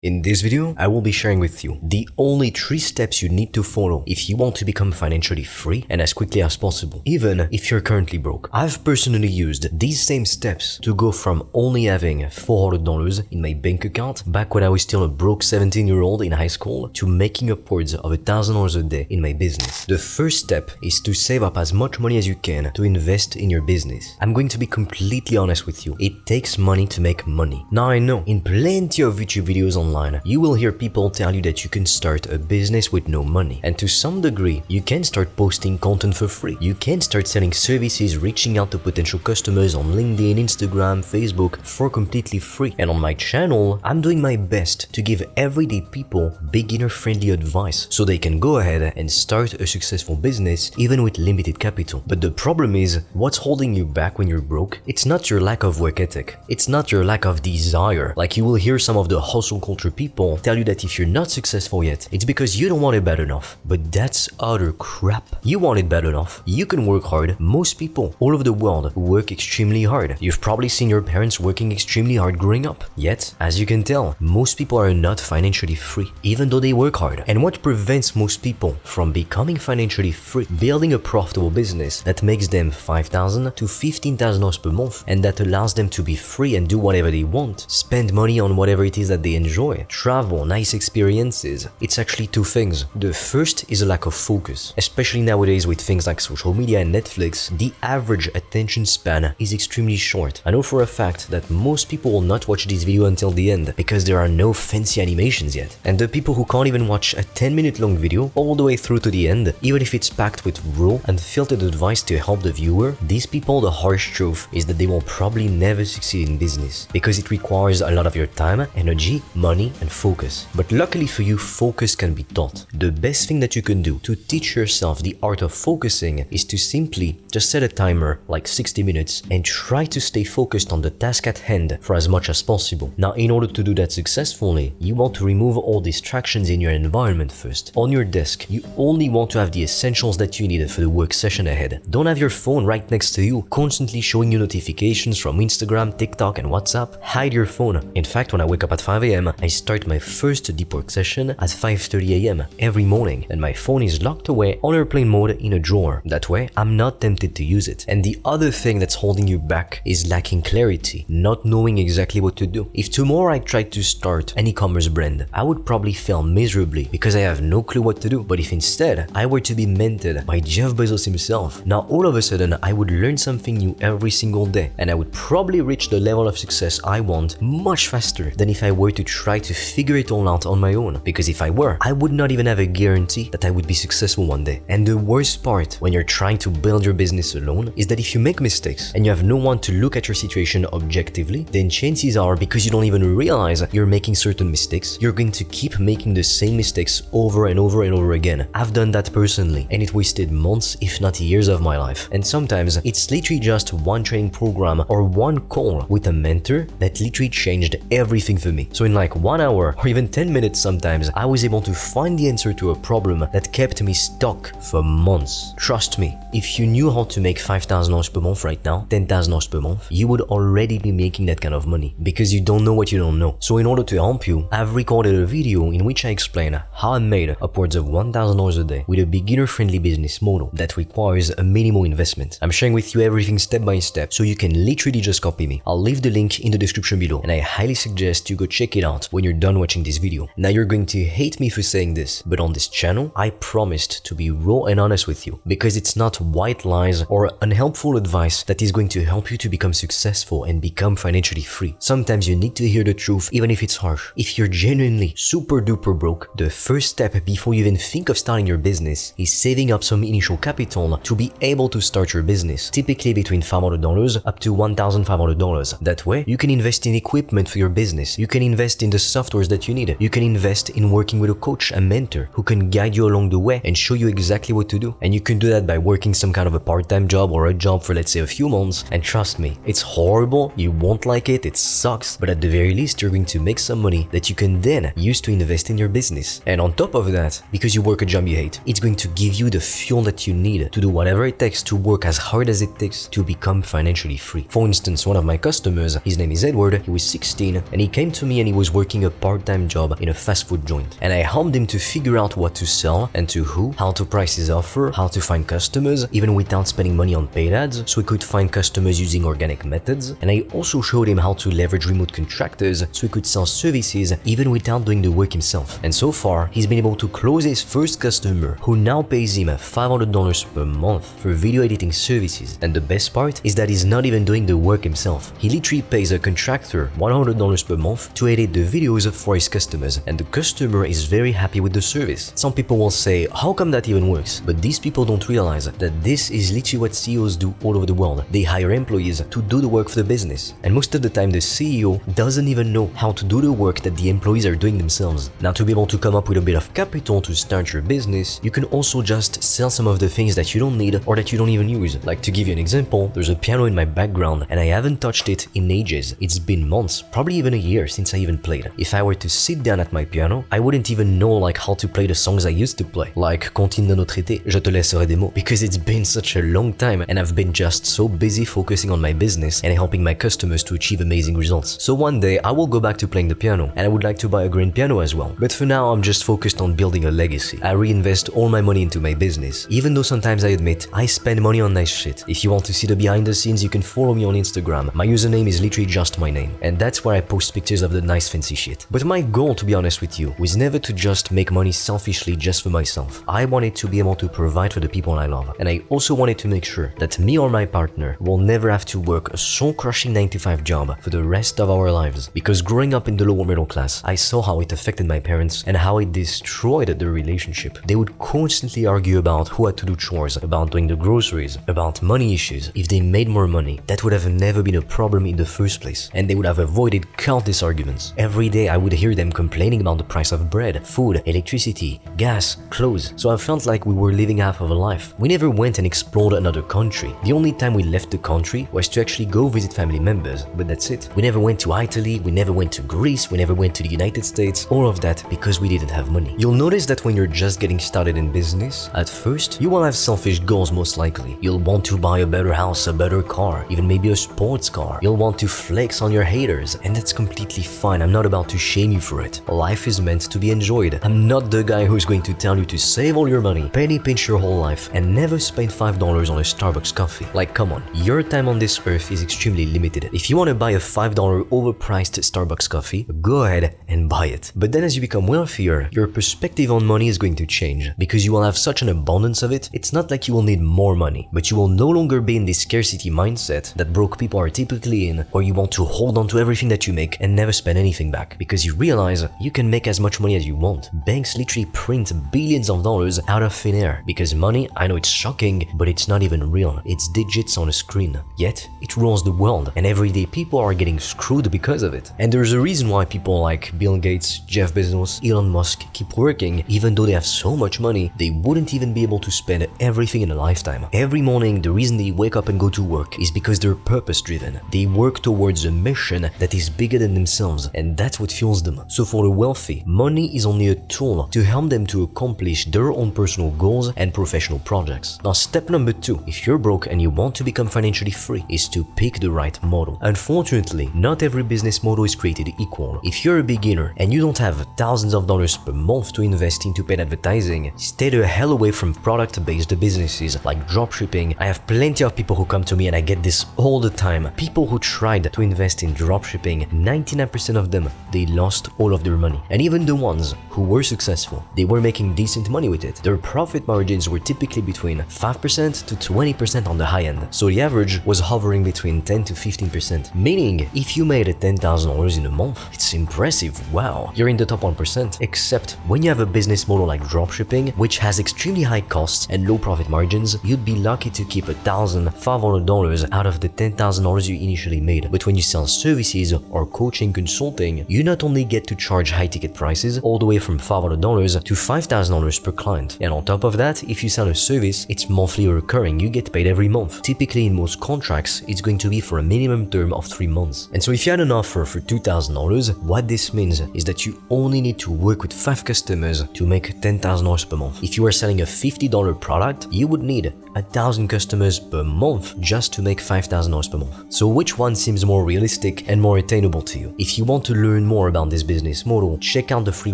In this video, I will be sharing with you the only 3 steps you need to follow if you want to become financially free and as quickly as possible, even if you're currently broke. I've personally used these same steps to go from only having $400 in my bank account back when I was still a broke 17-year-old in high school to making upwards of $1,000 a day in my business. The first step is to save up as much money as you can to invest in your business. I'm going to be completely honest with you. It takes money to make money. Now I know in plenty of YouTube videos online, you will hear people tell you that you can start a business with no money. And to some degree, you can start posting content for free. You can start selling services, reaching out to potential customers on LinkedIn, Instagram, Facebook for completely free. And on my channel, I'm doing my best to give everyday people beginner-friendly advice so they can go ahead and start a successful business even with limited capital. But the problem is, what's holding you back when you're broke? It's not your lack of work ethic. It's not your lack of desire. Like you will hear some of the hustle culture people tell you that if you're not successful yet, it's because you don't want it bad enough. But that's utter crap. You want it bad enough. You can work hard. Most people all over the world work extremely hard. You've probably seen your parents working extremely hard growing up. Yet, as you can tell, most people are not financially free, even though they work hard. And what prevents most people from becoming financially free? Building a profitable business that makes them $5,000 to $15,000 per month and that allows them to be free and do whatever they want. Spend money on whatever it is that they enjoy. Travel, nice experiences. It's actually 2 things. The first is a lack of focus. Especially nowadays with things like social media and Netflix, the average attention span is extremely short. I know for a fact that most people will not watch this video until the end because there are no fancy animations yet. And the people who can't even watch a 10-minute long video all the way through to the end, even if it's packed with raw and filtered advice to help the viewer, these people, the harsh truth is that they will probably never succeed in business because it requires a lot of your time, energy, money, and focus. But luckily for you, focus can be taught. The best thing that you can do to teach yourself the art of focusing is to simply just set a timer like 60 minutes and try to stay focused on the task at hand for as much as possible. Now, in order to do that successfully, you want to remove all distractions in your environment first. On your desk, you only want to have the essentials that you need for the work session ahead. Don't have your phone right next to you, constantly showing you notifications from Instagram, TikTok, and WhatsApp. Hide your phone. In fact, when I wake up at 5 a.m., I start my first deep work session at 5:30 a.m. every morning, and my phone is locked away on airplane mode in a drawer. That way, I'm not tempted to use it. And the other thing that's holding you back is lacking clarity, not knowing exactly what to do. If tomorrow I tried to start an e-commerce brand, I would probably fail miserably because I have no clue what to do. But if instead I were to be mentored by Jeff Bezos himself, now all of a sudden I would learn something new every single day, and I would probably reach the level of success I want much faster than if I were to try to figure it all out on my own. Because if I were, I would not even have a guarantee that I would be successful one day. And the worst part when you're trying to build your business alone is that if you make mistakes and you have no one to look at your situation objectively, then chances are, because you don't even realize you're making certain mistakes, you're going to keep making the same mistakes over and over and over again. I've done that personally, and it wasted months, if not years of my life. And sometimes it's literally just one training program or one call with a mentor that literally changed everything for me. So in like 1 hour or even 10 minutes sometimes, I was able to find the answer to a problem that kept me stuck for months. Trust me, if you knew how to make $5,000 per month right now, $10,000 per month, you would already be making that kind of money because you don't know what you don't know. So in order to help you, I've recorded a video in which I explain how I made upwards of $1,000 a day with a beginner-friendly business model that requires a minimal investment. I'm sharing with you everything step by step so you can literally just copy me. I'll leave the link in the description below, and I highly suggest you go check it out when you're done watching this video. Now you're going to hate me for saying this, but on this channel, I promised to be raw and honest with you because it's not white lies or unhelpful advice that is going to help you to become successful and become financially free. Sometimes you need to hear the truth even if it's harsh. If you're genuinely super duper broke, the first step before you even think of starting your business is saving up some initial capital to be able to start your business, typically between $500 up to $1,500. That way, you can invest in equipment for your business. You can invest in the softwares that you need. You can invest in working with a coach, a mentor who can guide you along the way and show you exactly what to do. And you can do that by working some kind of a part-time job or a job for, let's say, a few months. And trust me, it's horrible. You won't like it sucks. But at the very least, you're going to make some money that you can then use to invest in your business. And on top of that, because you work a job you hate, it's going to give you the fuel that you need to do whatever it takes to work as hard as it takes to become financially free. For instance, one of my customers, his name is Edward, he was 16 and he came to me and he was working working a part-time job in a fast food joint. And I helped him to figure out what to sell and to who, how to price his offer, how to find customers, even without spending money on paid ads, so he could find customers using organic methods. And I also showed him how to leverage remote contractors so he could sell services even without doing the work himself. And so far, he's been able to close his first customer who now pays him $500 per month for video editing services. And the best part is that he's not even doing the work himself. He literally pays a contractor $100 per month to edit the videos for his customers, and the customer is very happy with the service. Some people will say, how come that even works? But these people don't realize that this is literally what CEOs do all over the world. They hire employees to do the work for the business. And most of the time, the CEO doesn't even know how to do the work that the employees are doing themselves. Now, to be able to come up with a bit of capital to start your business, you can also just sell some of the things that you don't need or that you don't even use. Like, to give you an example, there's a piano in my background and I haven't touched it in ages. It's been months, probably even a year since I even played. If I were to sit down at my piano, I wouldn't even know like how to play the songs I used to play. Like Continue de notre été, Je te laisserai des mots. Because it's been such a long time and I've been just so busy focusing on my business and helping my customers to achieve amazing results. So one day I will go back to playing the piano and I would like to buy a grand piano as well. But for now I'm just focused on building a legacy. I reinvest all my money into my business, even though sometimes I admit I spend money on nice shit. If you want to see the behind the scenes, you can follow me on Instagram. My username is literally just my name, and that's where I post pictures of the nice fancy shit. But my goal, to be honest with you, was never to just make money selfishly just for myself. I wanted to be able to provide for the people I love, and I also wanted to make sure that me or my partner will never have to work a soul-crushing 9-to-5 job for the rest of our lives. Because growing up in the lower middle class, I saw how it affected my parents and how it destroyed the relationship. They would constantly argue about who had to do chores, about doing the groceries, about money issues. If they made more money, that would have never been a problem in the first place, and they would have avoided countless arguments. Every day I would hear them complaining about the price of bread, food, electricity, gas, clothes. So I felt like we were living half of a life. We never went and explored another country. The only time we left the country was to actually go visit family members, but that's it. We never went to Italy, we never went to Greece, we never went to the United States, all of that because we didn't have money. You'll notice that when you're just getting started in business, at first, you will have selfish goals most likely. You'll want to buy a better house, a better car, even maybe a sports car. You'll want to flex on your haters, and that's completely fine. I'm not about to shame you for it. Life is meant to be enjoyed. I'm not the guy who's going to tell you to save all your money, penny pinch your whole life, and never spend $5 on a Starbucks coffee. Like, come on, your time on this earth is extremely limited. If you want to buy a $5 overpriced Starbucks coffee, go ahead and buy it. But then as you become wealthier, your perspective on money is going to change, because you will have such an abundance of it. It's not like you will need more money, but you will no longer be in this scarcity mindset that broke people are typically in, where you want to hold on to everything that you make and never spend anything back, because you realize you can make as much money as you want. Banks literally print billions of dollars out of thin air, because money, I know it's shocking, but it's not even real. It's digits on a screen. Yet, it rules the world, and everyday people are getting screwed because of it. And there's a reason why people like Bill Gates, Jeff Bezos, Elon Musk keep working. Even though they have so much money, they wouldn't even be able to spend everything in a lifetime. Every morning, the reason they wake up and go to work is because they're purpose-driven. They work towards a mission that is bigger than themselves, and that's what fuels them. So for the wealthy, money is only a tool to help them to accomplish their own personal goals and professional projects. Now, step number 2, if you're broke and you want to become financially free, is to pick the right model. Unfortunately, not every business model is created equal. If you're a beginner and you don't have thousands of dollars per month to invest into paid advertising, stay the hell away from product-based businesses like dropshipping. I have plenty of people who come to me, and I get this all the time. People who tried to invest in dropshipping, 99% of them, they lost all of their money. And even the ones who were successful, they were making decent money with it. Their profit margins were typically between 5% to 20% on the high end. So the average was hovering between 10 to 15%. Meaning, if you made $10,000 in a month, it's impressive. Wow, you're in the top 1%. Except when you have a business model like dropshipping, which has extremely high costs and low profit margins, you'd be lucky to keep $1,500 out of the $10,000 you initially made. But when you sell services or coaching consulting, you not only get to charge high ticket prices all the way from $500 to $5,000 per client. And on top of that, if you sell a service, it's monthly recurring. You get paid every month. Typically in most contracts, it's going to be for a minimum term of 3 months. And so if you had an offer for $2,000, what this means is that you only need to work with 5 customers to make $10,000 per month. If you are selling a $50 product, you would need 1,000 customers per month just to make $5,000 per month. So which one seems more realistic and more attainable to you? If you want to learn more about this business model, check out the free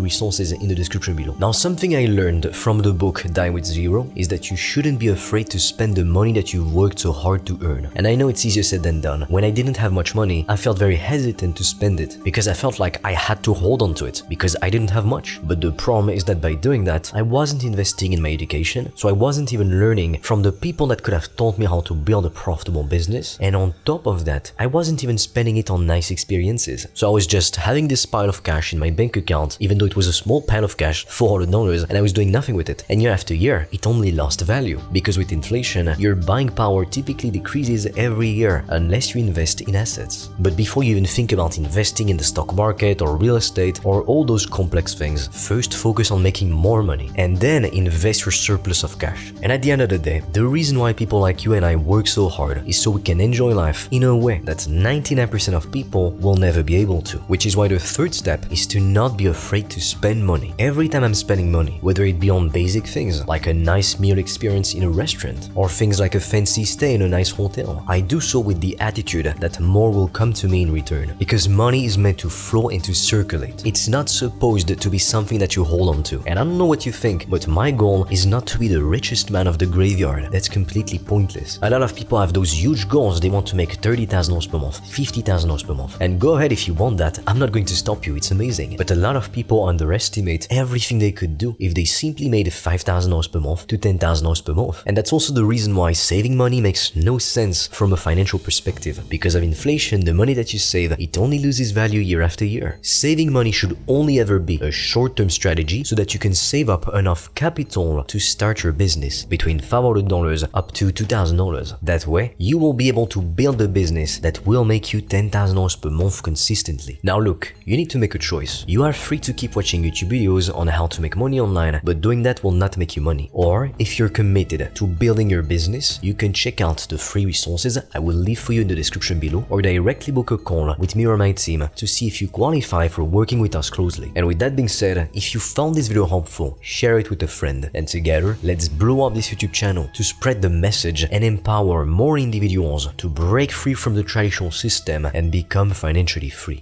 resources in the description below. Now, something I learned from the book Die with Zero is that you shouldn't be afraid to spend the money that you've worked so hard to earn. And I know it's easier said than done. When I didn't have much money, I felt very hesitant to spend it because I felt like I had to hold on to it because I didn't have much. But the problem is that by doing that, I wasn't investing in my education, so I wasn't even learning from the people that could have taught me how to build a profitable business. And on top of that, I wasn't even spending it on nice experiences. So I was just having this pile of cash in my bank account, even though it was a small pile of cash, $400, and I was doing nothing with it. And year after year, it only lost value. Because with inflation, your buying power typically decreases every year unless you invest in assets. But before you even think about investing in the stock market or real estate or all those complex things, first focus on making more money and then invest your surplus of cash. And at the end of the day, the reason why people like you and I work so hard is so we can enjoy life in a way that 99% of people will never be able to. Which is why the third step is to not be afraid to spend money. Every time I'm spending money, whether it be on basic things like a nice meal experience in a restaurant or things like a fancy stay in a nice hotel, I do so with the attitude that more will come to me in return. Because money is meant to flow and to circulate. It's not supposed to be something that you hold on to. And I don't know what you think, but my goal is not to be the richest man of the graveyard. That's completely pointless. A lot of people have those huge goals. They want to make $30,000 per month, $50,000 per month. And go ahead if you want that. I'm not going to stop you. It's amazing. But a lot of people underestimate everything they could do if they simply made $5,000 per month to $10,000 per month. And that's also the reason why saving money makes no sense from a financial perspective. Because of inflation, the money that you save, it only loses value year after year. Saving money should only ever be a short-term strategy so that you can save up enough capital to start your business between $500 up to $2,000. That way, you will be able to build a business that will make you $10,000 per month consistently. Now look, you need to make a choice. You are free to keep watching YouTube videos on how to make money online, but doing that will not make you money. Or if you're committed to building your business, you can check out the free resources I will leave for you in the description below, or directly book a call with me or my team to see if you qualify for working with us closely. And with that being said, if you found this video helpful, share it with a friend, and together, let's blow up this YouTube channel to spread the message and empower more individuals to break free from the traditional system and become financially free.